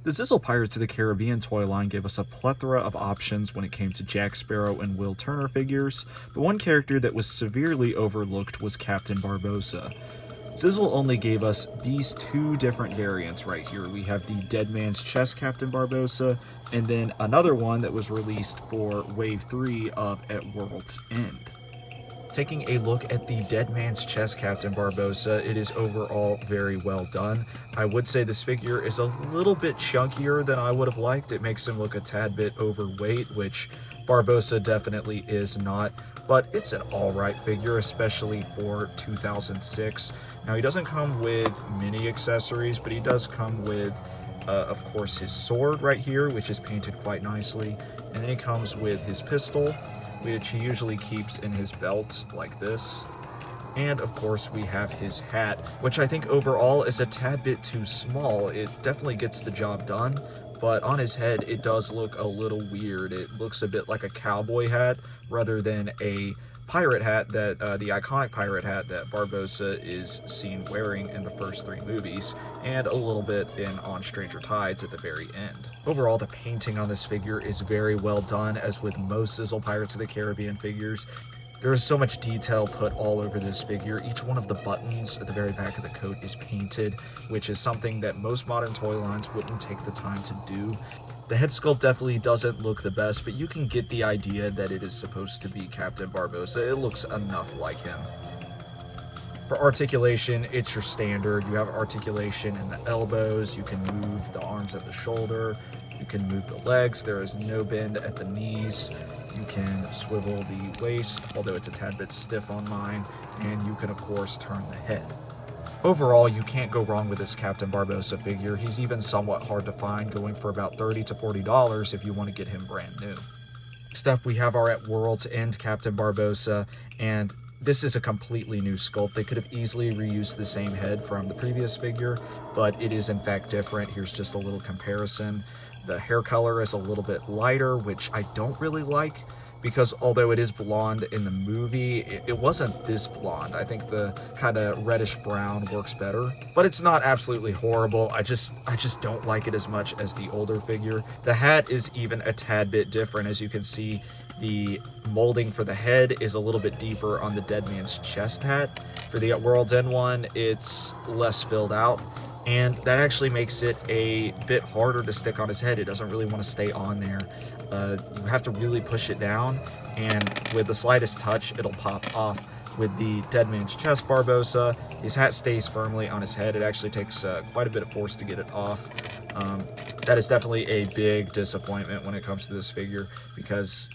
The Zizzle Pirates of the Caribbean toy line gave us a plethora of options when it came to Jack Sparrow and Will Turner figures, but one character that was severely overlooked was Captain Barbossa. Zizzle only gave us these two different variants right here. We have the Dead Man's Chest Captain Barbossa, and then another one that was released for Wave 3 of At World's End. Taking a look at the Dead Man's Chest Captain Barbossa, it is overall very well done. I would say this figure is a little bit chunkier than I would have liked. It makes him look a tad bit overweight, which Barbossa definitely is not, but it's an alright figure, especially for 2006. Now, he doesn't come with many accessories, but he does come with, of course, his sword right here, which is painted quite nicely, and then he comes with his pistol, which he usually keeps in his belt like this. And of course we have his hat, which I think overall is a tad bit too small. It definitely gets the job done, but on his head it does look a little weird. It looks a bit like a cowboy hat rather than a pirate hat that the iconic pirate hat that Barbossa is seen wearing in the first three movies, and a little bit in On Stranger Tides at the very end. Overall, the painting on this figure is very well done, as with most Zizzle Pirates of the Caribbean figures. There is so much detail put all over this figure. Each one of the buttons at the very back of the coat is painted, which is something that most modern toy lines wouldn't take the time to do. The head sculpt definitely doesn't look the best, but you can get the idea that it is supposed to be Captain Barbossa. It looks enough like him. For articulation, it's your standard. You have articulation in the elbows, you can move the arms at the shoulder, you can move the legs, there is no bend at the knees, you can swivel the waist, although it's a tad bit stiff on mine, and you can of course turn the head. Overall, you can't go wrong with this Captain Barbossa figure. He's even somewhat hard to find, going for about $30 to $40 if you want to get him brand new. Next up, we have our At World's End Captain Barbossa, and this is a completely new sculpt. They could have easily reused the same head from the previous figure, but it is in fact different. Here's just a little comparison. The hair color is a little bit lighter, which I don't really like, because although it is blonde in the movie, it wasn't this blonde. I think the kind of reddish brown works better, but it's not absolutely horrible. I just don't like it as much as the older figure. The hat is even a tad bit different. As you can see, the molding for the head is a little bit deeper on the Dead Man's Chest hat. For the At World's End one, it's less filled out, and that actually makes it a bit harder to stick on his head. It doesn't really want to stay on there. You have to really push it down, and with the slightest touch, it'll pop off. With the Dead Man's Chest Barbossa, his hat stays firmly on his head. It actually takes quite a bit of force to get it off. That is definitely a big disappointment when it comes to this figure, because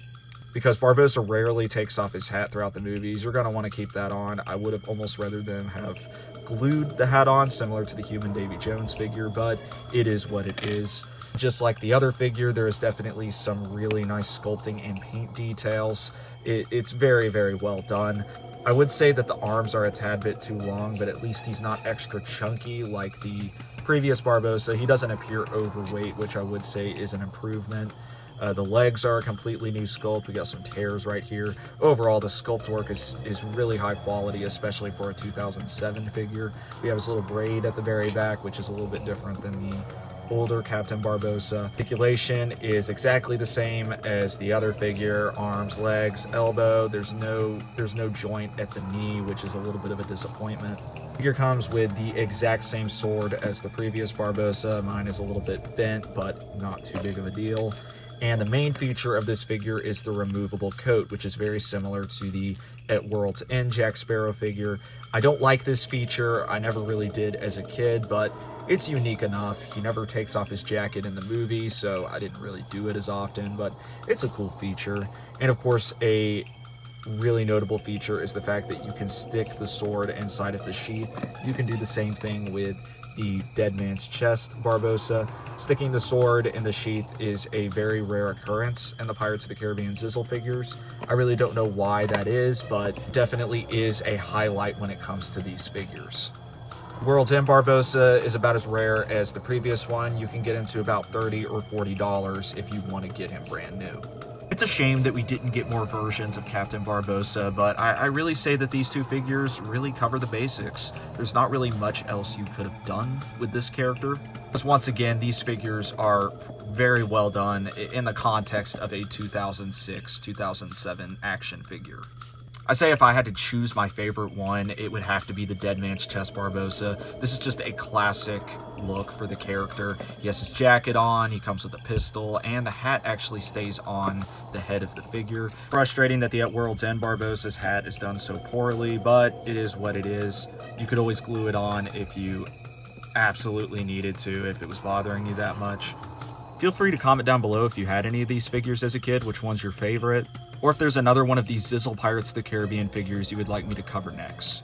Barbossa rarely takes off his hat throughout the movies. You're going to want to keep that on. I would have almost rather them have glued the hat on, similar to the Human Davy Jones figure, but it is what it is. Just like the other figure, there is definitely some really nice sculpting and paint details. It's very, very well done. I would say that the arms are a tad bit too long, but at least he's not extra chunky like the previous Barbossa. He doesn't appear overweight, which I would say is an improvement. The legs are a completely new sculpt. We got some tears right here. Overall, the sculpt work is really high quality, especially for a 2007 figure. We have his little braid at the very back, which is a little bit different than the older Captain Barbossa. Articulation is exactly the same as the other figure. Arms, legs, elbow. There's no joint at the knee, which is a little bit of a disappointment. Figure comes with the exact same sword as the previous Barbossa. Mine is a little bit bent, but not too big of a deal. And the main feature of this figure is the removable coat, which is very similar to the At World's End Jack Sparrow figure. I don't like this feature. I never really did as a kid, but it's unique enough. He never takes off his jacket in the movie, so I didn't really do it as often, but it's a cool feature. And of course, a really notable feature is the fact that you can stick the sword inside of the sheath. You can do the same thing with the Dead Man's Chest Barbossa. Sticking the sword in the sheath is a very rare occurrence in the Pirates of the Caribbean Zizzle figures. I really don't know why that is, but definitely is a highlight when it comes to these figures. World's End Barbossa is about as rare as the previous one. You can get him to about $30 or $40 if you want to get him brand new. It's a shame that we didn't get more versions of Captain Barbossa, but I really say that these two figures really cover the basics. There's not really much else you could have done with this character. Once again, these figures are very well done in the context of a 2006-2007 action figure. I say if I had to choose my favorite one, it would have to be the Dead Man's Chest Barbossa. This is just a classic look for the character. He has his jacket on, he comes with a pistol, and the hat actually stays on the head of the figure. Frustrating that the At World's End Barbossa's hat is done so poorly, but it is what it is. You could always glue it on if you absolutely needed to, if it was bothering you that much. Feel free to comment down below if you had any of these figures as a kid, which one's your favorite, or if there's another one of these Zizzle Pirates of the Caribbean figures you would like me to cover next.